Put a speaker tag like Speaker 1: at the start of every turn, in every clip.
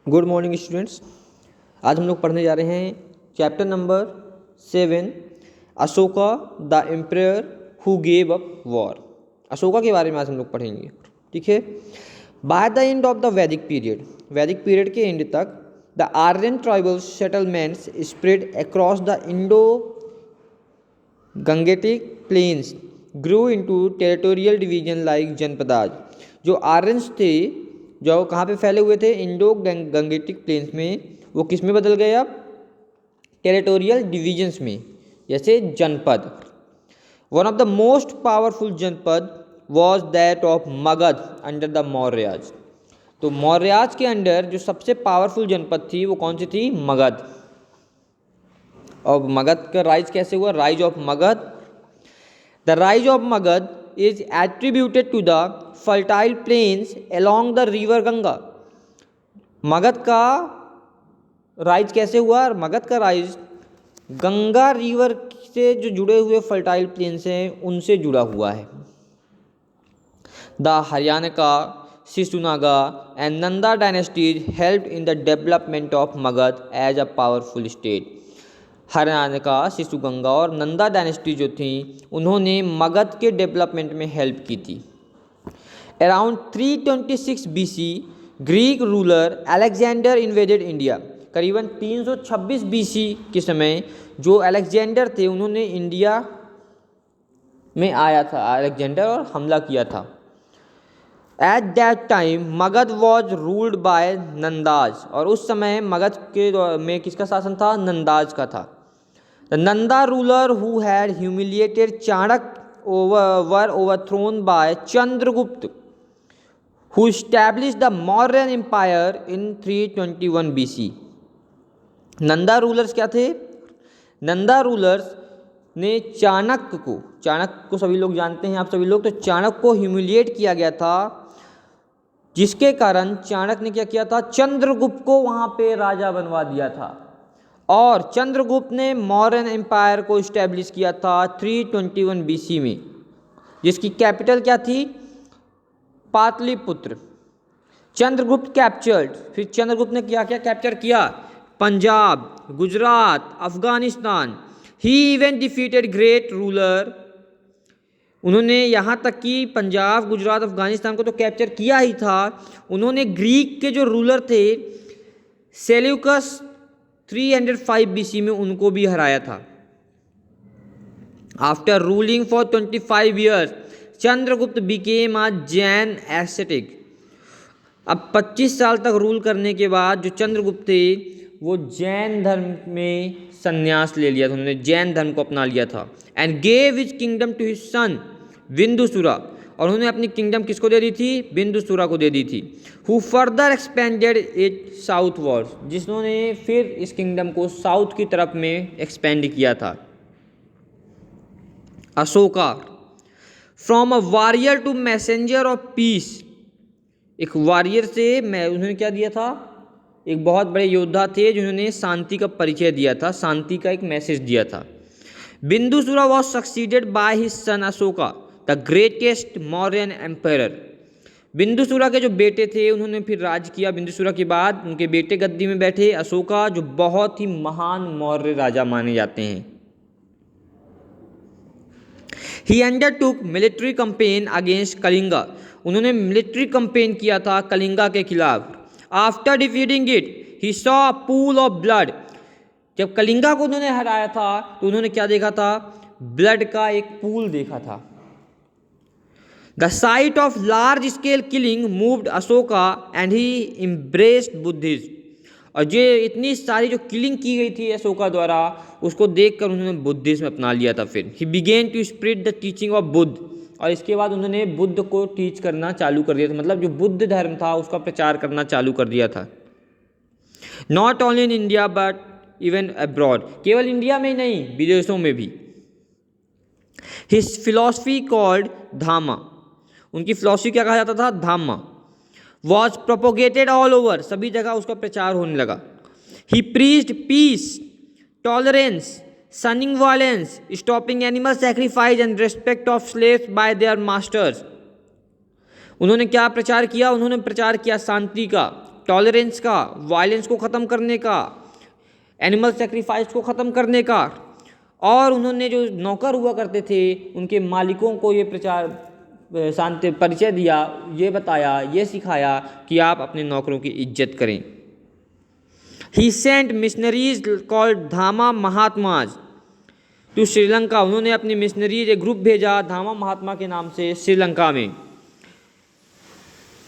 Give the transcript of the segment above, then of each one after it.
Speaker 1: Good morning students. आज हम लोग पढ़ने जा रहे हैं chapter number 7 Ashoka the emperor who gave up war. Ashoka के बारे में आज हम लोग पढ़ेंगे। ठीक है। By the end of the Vedic period के एंड तक the Aryan tribal settlements spread across the Indo Gangetic plains grew into territorial division like Janapadas. जो आर्यंस थे जो कहाँ पे फैले हुए थे, इंडो गंगेटिक प्लेन्स में, वो किस में बदल गए अब, टेरिटोरियल डिवीजन्स में, जैसे janapada. One of the most powerful janapada was that of Magadha under the Mauryas. तो मौर्याज के अंडर जो सबसे पावरफुल जनपद थी वो कौन सी थी, मगध। और मगध का राइज कैसे हुआ, rise of Magadh. The rise of Magadh is attributed to the fertile plains along the river Ganga. Magadh का राइज कैसे हुआ, मगध का राइज गंगा रिवर से जो जुड़े हुए फर्टाइल प्लेन्स हैं उनसे जुड़ा हुआ है। The Haryana Shishunaga and Nanda dynasties helped in the development of Magadha as a powerful state. Haryana का शिशुगंगा और नंदा डायनेस्टी जो थी उन्होंने मगध के डेवलपमेंट में हेल्प की थी। Around 326 BC Greek ruler Alexander invaded India. करीबन 326 BC के समय जो अलेक्जेंडर थे उन्होंने इंडिया में आया था, अलेक्जेंडर, और हमला किया था। At that time Magadha was ruled by Nandas. और उस समय मगध के में किसका शासन था, नंदाज का था। The Nanda ruler who had humiliated Chanakya were overthrown by Chandragupta, who established the Mauryan Empire in 321 BC. Nanda rulers क्या थे, नंदा रूलर्स ने चाणक्य को सभी लोग जानते हैं, आप सभी लोग, तो चाणक्य को ह्यूमिलिएट किया गया था, जिसके कारण चाणक्य ने क्या किया था, चंद्रगुप्त को वहाँ पे राजा बनवा दिया था। और चंद्रगुप्त ने मौर्यन एम्पायर को इस्टेब्लिश किया था 321 BC में, जिसकी कैपिटल क्या थी, पाटलिपुत्र। चंद्रगुप्त कैप्चर्ड, फिर चंद्रगुप्त ने क्या क्या कैप्चर किया, पंजाब, गुजरात, अफगानिस्तान। ही इवन डिफीटेड ग्रेट रूलर। उन्होंने यहाँ तक कि पंजाब, गुजरात, अफगानिस्तान को तो कैप्चर किया ही था, उन्होंने ग्रीक के जो रूलर थे सेल्यूकस 305 BC में उनको भी हराया था। After ruling for 25 years Chandragupta became a Jain aesthetic. अब 25 साल तक रूल करने के बाद जो चंद्रगुप्त थे वो जैन धर्म में संन्यास ले लिया था, उन्होंने जैन धर्म को अपना लिया था। And gave his kingdom to his son Bindusara. और उन्होंने अपनी किंगडम किसको दे दी थी, बिंदुसुरा को दे दी थी। Who further expanded it south word, जिन्होंने फिर इस किंगडम को साउथ की तरफ में एक्सपेंड किया था। Ashoka from a warrior to messenger of peace. एक वॉरियर से उन्होंने क्या दिया था, एक बहुत बड़े योद्धा थे जिन्होंने शांति का परिचय दिया था, शांति का एक मैसेज दिया था। Bindusara was succeeded by his son Ashoka the greatest Mauryan empire. Bindusara के जो बेटे थे उन्होंने फिर राज किया, बिंदुसुरा के बाद उनके बेटे गद्दी में बैठे, अशोका, जो बहुत ही महान मौर्य राजा माने जाते हैं। He undertook military campaign against Kalinga. उन्होंने मिलिट्री कैंपेन किया था कलिंगा के खिलाफ। After defeating it he saw a pool of blood. जब कलिंगा को उन्होंने हराया था तो उन्होंने क्या देखा था, ब्लड का एक पूल देखा था। The site of large scale killing moved Ashoka and he embraced Buddhism. और जो इतनी सारी जो किलिंग की गई थी अशोका द्वारा, उसको देखकर उन्होंने बुद्धिज्म अपना लिया था। फिर he began to spread the teaching of Buddha. और इसके बाद उन्होंने बुद्ध को टीच करना चालू कर दिया था, मतलब जो बुद्ध धर्म था उसका प्रचार करना चालू कर दिया था। Not only in India but even abroad, केवल इंडिया में ही नहीं, विदेशों में भी। हिज फिलॉसफी कॉल्ड धामा, उनकी फिलॉसफी क्या कहा जाता था, धामा। वॉज प्रोपोगेटेड ऑल ओवर, सभी जगह उसका प्रचार होने लगा। He preached peace, tolerance, shunning violence, stopping animal sacrifice and respect of slaves by their masters. उन्होंने क्या प्रचार किया, उन्होंने प्रचार किया शांति का, टॉलरेंस का, वायलेंस को ख़त्म करने का, एनिमल सेक्रीफाइस को ख़त्म करने का। और उन्होंने जो नौकर हुआ करते थे उनके मालिकों को ये प्रचार शांति परिचय दिया, ये बताया, ये सिखाया कि आप अपने नौकरों की इज्जत करें। ही सेंट मिशनरीज कॉल्ड धामा महात्माज टू श्रीलंका। उन्होंने अपनी मिशनरीज एक ग्रुप भेजा धामा महात्मा के नाम से श्रीलंका में।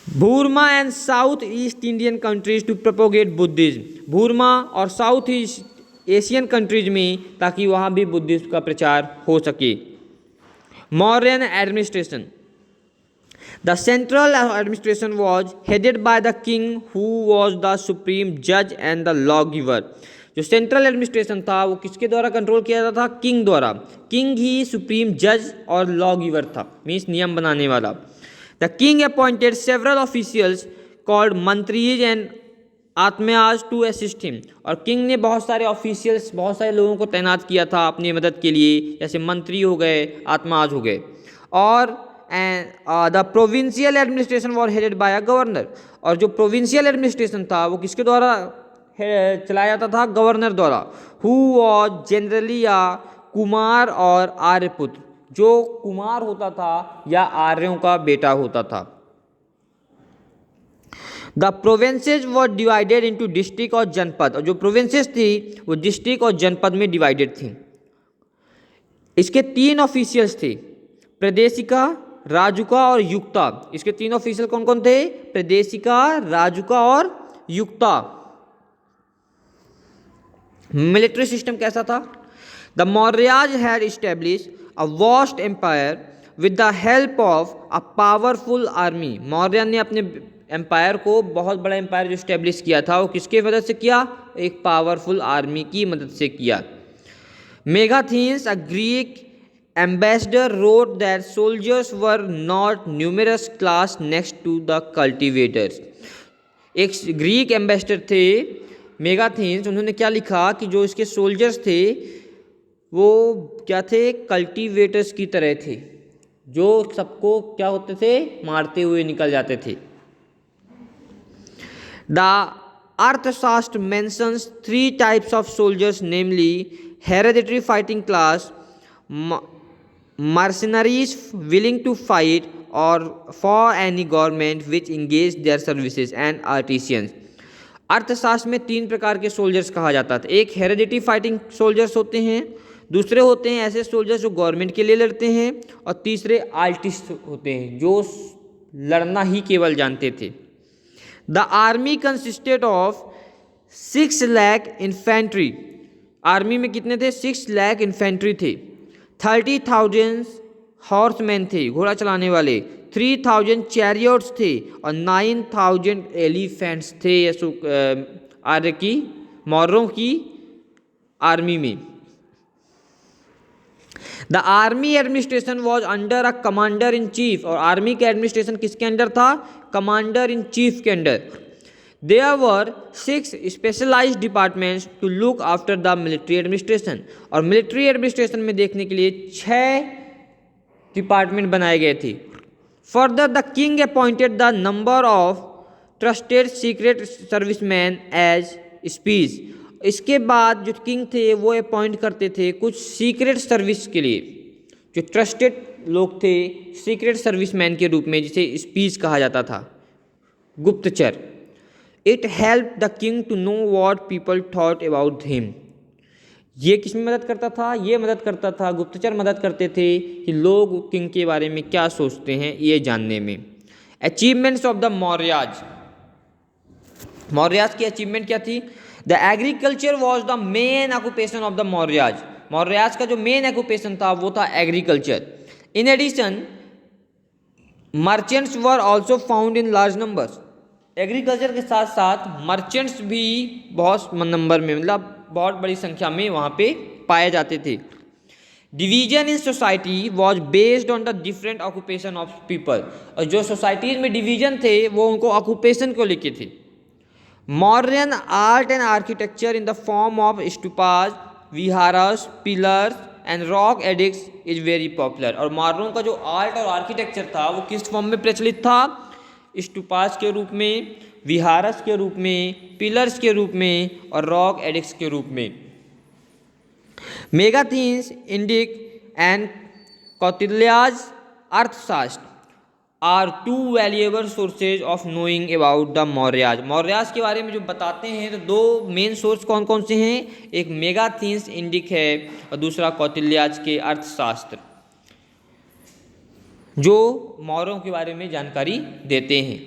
Speaker 1: Burma and south east Indian countries to propagate Buddhism. Burma और साउथ ईस्ट एशियन कंट्रीज में, ताकि वहाँ भी बुद्धिज्म का प्रचार हो सके। Mauryan administration. The central administration was headed by the king, who was the supreme judge and the lawgiver. जो सेंट्रल एडमिनिस्ट्रेशन था वो किसके द्वारा कंट्रोल किया जाता था? किंग द्वारा। किंग ही सुप्रीम जज और लॉ गिवर था, मीन्स नियम बनाने वाला। The king appointed several officials called mantris and आत्मयाज टू असिस्ट हिम। और किंग ने बहुत सारे ऑफिशियल्स, बहुत सारे लोगों को तैनात किया था अपनी मदद के लिए, जैसे मंत्री हो गए, आत्माज हो गए। और the provincial administration war headed by a governor. और जो प्रोविंशियल एडमिनिस्ट्रेशन था वो किसके द्वारा चलाया जाता था? गवर्नर द्वारा। हु वॉज जनरली या कुमार और आर्यपुत्र, जो कुमार होता था या आर्यों का बेटा होता था। The provinces were divided into district और जनपद। और जो प्रोविंसेस थी वो डिस्ट्रिक्ट और जनपद में डिवाइडेड थी। इसके 3 ऑफिशियल्स थे, प्रदेशिका, राजुका और युक्ता। इसके 3 ऑफिशियल कौन कौन थे? प्रदेशिका, राजुका और युक्ता। मिलिट्री सिस्टम कैसा था? The Mauryas had establish a vast empire with the help of a powerful army. Maurya ने अपने एम्पायर को, बहुत बड़ा एम्पायर जो इस्टेब्लिश किया था, वो किसके मदद से किया? एक पावरफुल आर्मी की मदद से किया। Megasthenes, a Greek ambassador, wrote that soldiers were not numerous class next to the cultivators. एक ग्रीक एम्बेसडर थे मेगाथीन्स, उन्होंने क्या लिखा कि जो इसके सोल्जर्स थे वो क्या थे? कल्टीवेटर्स की तरह थे, जो सबको क्या होते थे? मारते हुए निकल जाते थे। The अर्थशास्त्र mentions 3 types of soldiers, namely hereditary fighting class, mercenaries willing to fight or for any government which engage their services, and artisans. अर्थशास्त्र में 3 प्रकार के सोल्जर्स कहा जाता था। एक हेरेडिटरी फाइटिंग सोल्जर्स होते हैं, दूसरे होते हैं ऐसे सोल्जर्स जो गवर्नमेंट के लिए लड़ते हैं, और तीसरे आर्टिस्ट होते हैं जो लड़ना ही केवल जानते थे। The army consisted of 6 lakh infantry. Army में कितने थे? 6 लाख इन्फेंट्री थे। 30,000 हॉर्समैन थे, घोड़ा चलाने वाले। 3,000 चैरियट्स थे और 9,000 एलिफेंट्स थे आर्य की, मौर्यों की आर्मी में। The army administration was under a commander in chief. और आर्मी का एडमिनिस्ट्रेशन किसके अंडर था? कमांडर इन चीफ के under. There were 6 specialized departments to look after the military administration. और मिलिट्री एडमिनिस्ट्रेशन में देखने के लिए 6 डिपार्टमेंट बनाए गए थे। Further, the king appointed the number of trusted secret servicemen as spies. इसके बाद जो किंग थे वो अपॉइंट करते थे कुछ सीक्रेट सर्विस के लिए, जो ट्रस्टेड लोग थे सीक्रेट सर्विसमैन के रूप में, जिसे स्पीज कहा जाता था, गुप्तचर। It help the king to know what people thought about him. ये किसमें मदद करता था? ये मदद करता था, गुप्तचर मदद करते थे कि लोग किंग के बारे में क्या सोचते हैं ये जानने में। Achievements of the Mauryas. Mauryas की अचीवमेंट क्या थी? The agriculture was the main occupation of the Mauryas. Mauryas का जो मेन ऑक्यूपेशन था वो था agriculture. In addition merchants were also found in large numbers. Agriculture के साथ साथ मर्चेंट्स भी बहुत नंबर में, मतलब बहुत बड़ी संख्या में वहाँ पे पाए जाते थे। Division in society was based on the different occupation of people. और जो सोसाइटीज में डिवीजन थे वो उनको ऑक्यूपेशन को लेके थे। Mauryan art and architecture in the form of stupas, viharas, pillars and rock edicts is very popular. और मौर्यों का जो आर्ट और आर्किटेक्चर था वो किस फॉर्म में प्रचलित था? स्टूपाज के रूप में, विहारस के रूप में, पिलर्स के रूप में और रॉक एडिक्स के रूप में। मेगाथीन्स, Indic and Kautilya's Arthashastra are two valuable sources of knowing about the Mauryas. Mauryas के बारे में जो बताते हैं तो दो मेन सोर्स कौन कौन से हैं, एक मेगाथीन्स इंडिक है और दूसरा कौटिल्याज के अर्थशास्त्र, जो मौर्यों के बारे में जानकारी देते हैं।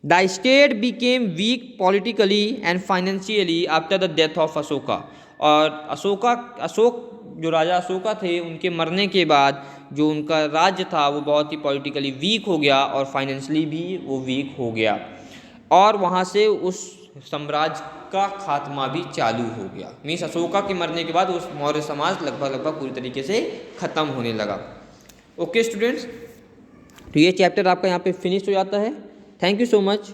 Speaker 1: The state became week politically and financially after the death of Ashoka. और अशोक जो राजा अशोका थे, उनके मरने के बाद जो उनका राज्य था वो बहुत ही पॉलिटिकली वीक हो गया और फाइनेंशियली भी वो वीक हो गया, और वहाँ से उस साम्राज्य का खात्मा भी चालू हो गया। मीन्स अशोका के मरने के बाद उस मौर्य समाज लगभग पूरी तरीके से ख़त्म होने लगा। ओके स्टूडेंट्स, तो ये चैप्टर आपका यहाँ पे फिनिश हो जाता है। Thank you so much.